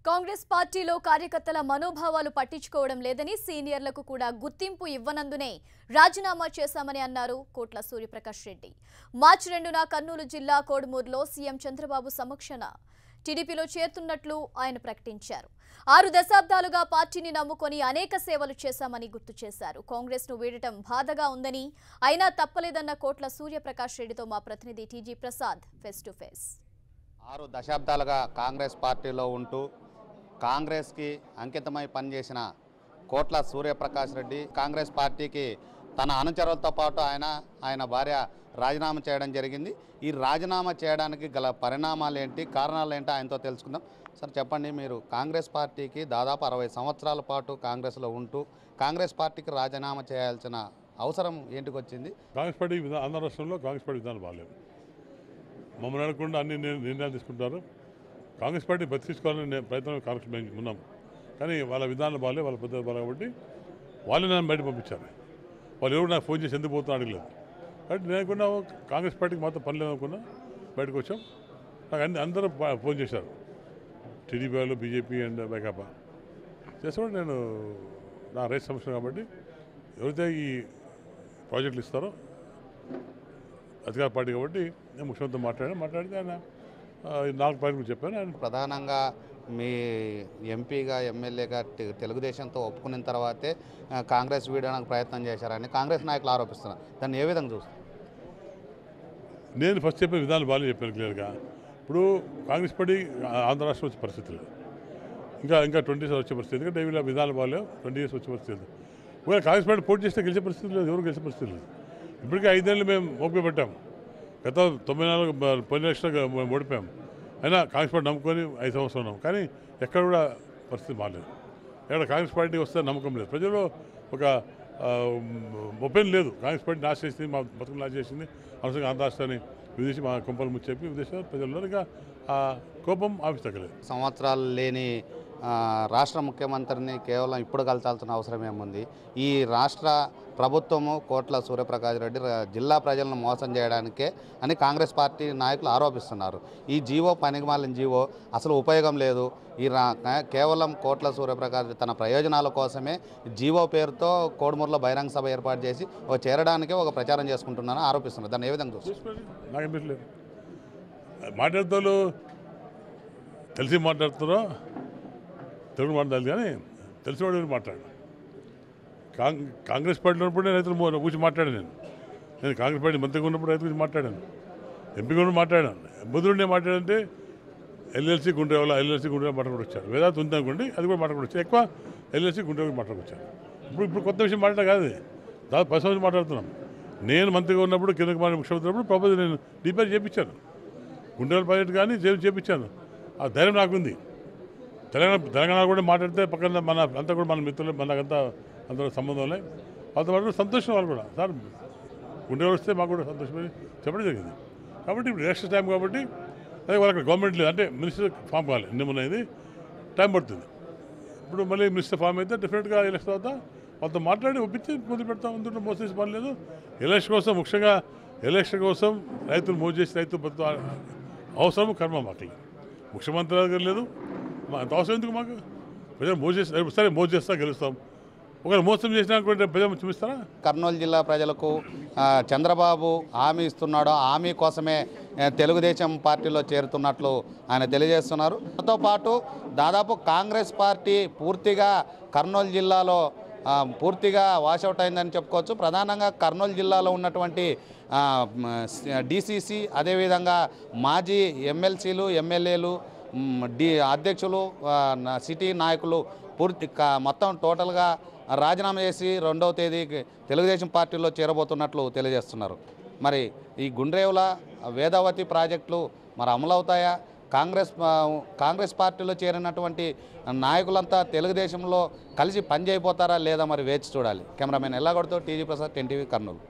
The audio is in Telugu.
కాంగ్రెస్ పార్టీలో కార్యకర్తల మనోభావాలు పట్టించుకోవడం లేదని సీనియర్లకు కూడా గుర్తింపు ఇవ్వనందునే రాజీనామా చేశామని అన్నారు కోట్ల సూర్యప్రకాష్ రెడ్డి. మార్చి 2న కర్నూలు జిల్లా కోడుమూరులో సీఎం చంద్రబాబు సమక్షంలో టీడీపీలో చేరుతున్నట్లు ఆయన ప్రకటించారు. 6 దశాబ్దాలుగా పార్టీని నమ్ముకొని అనేక సేవలు చేశామని గుర్తు చేశారు. కాంగ్రెస్ ను వీడటం బాధగా ఉందని అయినా తప్పలేదన్న కోట్ల సూర్యప్రకాష్ రెడ్డితో మా ప్రతినిధి TG Prasad face to face. 6 దశాబ్దాలుగా కాంగ్రెస్ పార్టీలో ఉంటూ కాంగ్రెస్కి అంకితమై పనిచేసిన కోట్ల సూర్యప్రకాష్ రెడ్డి కాంగ్రెస్ పార్టీకి తన అనుచరులతో పాటు ఆయన భార్య రాజీనామా చేయడం జరిగింది. ఈ రాజీనామా చేయడానికి గల పరిణామాలు ఏంటి, కారణాలు ఏంటి ఆయనతో తెలుసుకుందాం. సార్ చెప్పండి, మీరు కాంగ్రెస్ పార్టీకి దాదాపు 60 సంవత్సరాల పాటు కాంగ్రెస్లో ఉంటూ కాంగ్రెస్ పార్టీకి రాజీనామా చేయాల్సిన అవసరం ఏంటికి వచ్చింది? కాంగ్రెస్ పార్టీ ఆంధ్ర రాష్ట్రంలో కాంగ్రెస్ పార్టీ విధానం బాగాలేదు. మమ్మల్ని అడగకుండా అన్ని నిర్ణయాలు తీసుకుంటారు. కాంగ్రెస్ పార్టీ బతికించుకోవాలని ప్రయత్నం కాంగ్రెస్ మేము ఉన్నాం, కానీ వాళ్ళ విధానాలు బాగాలేదు, వాళ్ళ పద్ధతి బాగా కాబట్టి వాళ్ళు నన్ను బయట పంపించారు. వాళ్ళు ఎవరు నాకు ఫోన్ చేసి ఎందుకు పోతున్నా అడగలేదు. కాబట్టి నేను అనుకున్నా కాంగ్రెస్ పార్టీకి మాత్రం పని లేదనుకున్నా బయటకు వచ్చాం. నాకు అందరూ ఫోన్ చేశారు, టీడీపీ వాళ్ళు, బీజేపీ అండ్ వైకాపా చేసేవాడు. నేను నా రైతు సమస్య కాబట్టి ఎవరైతే ఈ ప్రాజెక్టులు ఇస్తారో అధికార పార్టీ కాబట్టి నేను ముఖ్యమంత్రితో మాట్లాడితే ఆయన 4 పాయింట్లు చెప్పాను. ఆయన ప్రధానంగా మీ ఎంపీగా ఎమ్మెల్యేగా తెలుగుదేశంతో ఒప్పుకున్న తర్వాతే కాంగ్రెస్ వీడడానికి ప్రయత్నం చేశారని కాంగ్రెస్ నాయకులు ఆరోపిస్తున్నారు. దాన్ని ఏ విధంగా చూస్తారు? నేను ఫస్ట్ చెప్పిన విధానం బాగానే చెప్పాను క్లియర్గా. ఇప్పుడు కాంగ్రెస్ పార్టీ ఆంధ్ర రాష్ట్రం వచ్చే పరిస్థితి లేదు, ఇంకా 20 years వచ్చే పరిస్థితి. ఎందుకంటే వీళ్ళ విధానాలు బాగాలేవు, 20 years వచ్చే పరిస్థితి లేదు. ఒకవేళ కాంగ్రెస్ పార్టీ పోటీ చేస్తే గెలిచే పరిస్థితి లేదు, ఎవరు గెలిచే పరిస్థితి లేదు. ఇప్పటికే 5 ఏళ్ళు మేము ఓపిక పెట్టాము. గత 94 10 లక్షలుగా ఓడిపోయాము. అయినా కాంగ్రెస్ పార్టీ నమ్ముకొని 5 సంవత్సరాలు ఉన్నాం, కానీ ఎక్కడ కూడా పరిస్థితి బాగాలేదు. ఎక్కడ కాంగ్రెస్ పార్టీ వస్తే నమ్మకం లేదు. ప్రజల్లో ఒక ఒపీనియన్ లేదు. కాంగ్రెస్ పార్టీ నాశ చేసింది, మా బతుకులు నాశ చేసింది, అవసరంగా ఆంధ్ర రాష్ట్రాన్ని విదేశీ మా కొంపలు ముచ్చి చెప్పి విదేశాలు ప్రజల్లో ఇంకా ఆ కోపం ఆఫీస్ తగ్గలేదు. సంవత్సరాలు లేని రాష్ట్ర ముఖ్యమంత్రిని కేవలం ఇప్పుడు కలచాల్సిన అవసరం ఏముంది? ఈ రాష్ట్ర ప్రభుత్వము కోట్ల సూర్యప్రకాష్ రెడ్డి జిల్లా ప్రజలను మోసం చేయడానికే అని కాంగ్రెస్ పార్టీ నాయకులు ఆరోపిస్తున్నారు. ఈ జీవో పనికిమాలిన జీవో, అసలు ఉపయోగం లేదు. ఈ కేవలం కోట్ల సూర్యప్రకాష్ తన ప్రయోజనాల కోసమే జీవో పేరుతో కోడుమూరులో బహిరంగ సభ ఏర్పాటు చేసి చేరడానికే ఒక ప్రచారం చేసుకుంటున్నారని ఆరోపిస్తున్నారు. దాన్ని ఏ విధంగా చూస్తారు? నాకేం మాట్లాడుతారు, తెలిసి మాట్లాడుతారో తెలుగు మాట్లాడాలి, కానీ తెలిసినవాడు మాట్లాడు. కాంగ్రెస్ పార్టీలో ఉన్నప్పుడు నేను రైతులు కూర్చొని మాట్లాడాను. నేను కాంగ్రెస్ పార్టీ మంత్రిగా ఉన్నప్పుడు రైతు గురించి మాట్లాడాను, ఎంపీ కూడా మాట్లాడాను. బుద్ధుడు మాట్లాడంటే ఎల్ఎల్సీ గుండ్రేవాళ్ళ మాట్లాడుకు వచ్చారు. వేదాంత ఉంది అనుకోండి, అది కూడా మాట్లాడుకు వచ్చారు. ఎక్కువ ఎల్ఎల్సీ గుండ్రేవాళ్ళు మాట్లాడుకు వచ్చారు. ఇప్పుడు కొత్త విషయం మాట్లాడ కాదు, దాదాపు 10 సంవత్సరాలు మాట్లాడుతున్నాం. నేను మంత్రిగా ఉన్నప్పుడు కింద కుమార్ ముఖ్యమంత్రి ఉన్నప్పుడు ప్రపోజల్ నేను డిపేర్ చేయించాను. గుండ్రేవాళ్ళ ప్రాజెక్ట్ కానీ చేయించాను. ఆ ధైర్యం నాకుంది. తెలంగాణ కూడా మాట్లాడితే పక్కన మన అంతా కూడా మన మిత్రులు, మనకంతా అందరూ సంబంధంలే. వాళ్ళతో పాటు సంతోషం, వాళ్ళు కూడా సార్ గుండె వస్తే మాకు కూడా సంతోషమని చెప్పడం జరిగింది. కాబట్టి ఇప్పుడు ఎలక్షన్ టైం కాబట్టి అదే వాళ్ళకి గవర్నమెంట్ లేదు, అంటే మినిస్టర్ ఫామ్ కావాలి, నిన్నది టైం పడుతుంది. ఇప్పుడు మళ్ళీ మినిస్టర్ ఫామ్ అయితే డెఫినెట్గా ఎలక్షన్ తర్వాత వాళ్ళతో మాట్లాడి ఒప్పించి మొదలు పెడతాం. అందులో మోసం చేసి పని లేదు. ఎలక్షన్ కోసం, ముఖ్యంగా ఎలక్షన్ కోసం రైతులు మోజు చేసి రైతు అవసరం కర్మ మాకు ముఖ్యమంత్రి దగ్గర లేదు. అంత అవసరం ఎందుకు మాకు? ప్రజలు మోజు చేసి సరే మోజు చేస్తా గెలుస్తాం. ఒకవేళ మోసం చేసినా ప్రజలు చూపిస్తారా? కర్నూలు జిల్లా ప్రజలకు చంద్రబాబు హామీ ఇస్తున్నాడో హామీ కోసమే తెలుగుదేశం పార్టీలో చేరుతున్నట్లు ఆయన తెలియజేస్తున్నారు. దాంతో పాటు దాదాపు కాంగ్రెస్ పార్టీ పూర్తిగా కర్నూలు జిల్లాలో పూర్తిగా వాషౌట్ అయిందని చెప్పుకోవచ్చు. ప్రధానంగా కర్నూలు జిల్లాలో ఉన్నటువంటి డిసిసి, అదేవిధంగా మాజీ ఎమ్మెల్సీలు, ఎమ్మెల్యేలు, అధ్యక్షులు, సిటీ నాయకులు మొత్తం టోటల్గా రాజీనామా చేసి 2వ తేదీకి తెలుగుదేశం పార్టీలో చేరబోతున్నట్లు తెలియజేస్తున్నారు. మరి ఈ గుండ్రేవుల వేదావతి ప్రాజెక్టులు మరి అమలవుతాయా? కాంగ్రెస్ పార్టీలో చేరినటువంటి నాయకులంతా తెలుగుదేశంలో కలిసి పనిచేయబోతారా లేదా మరి వేచి చూడాలి. కెమెరామెన్ ఎల్లాగొడతో టీజీ ప్రసాద్, 10 TV, కర్నూలు.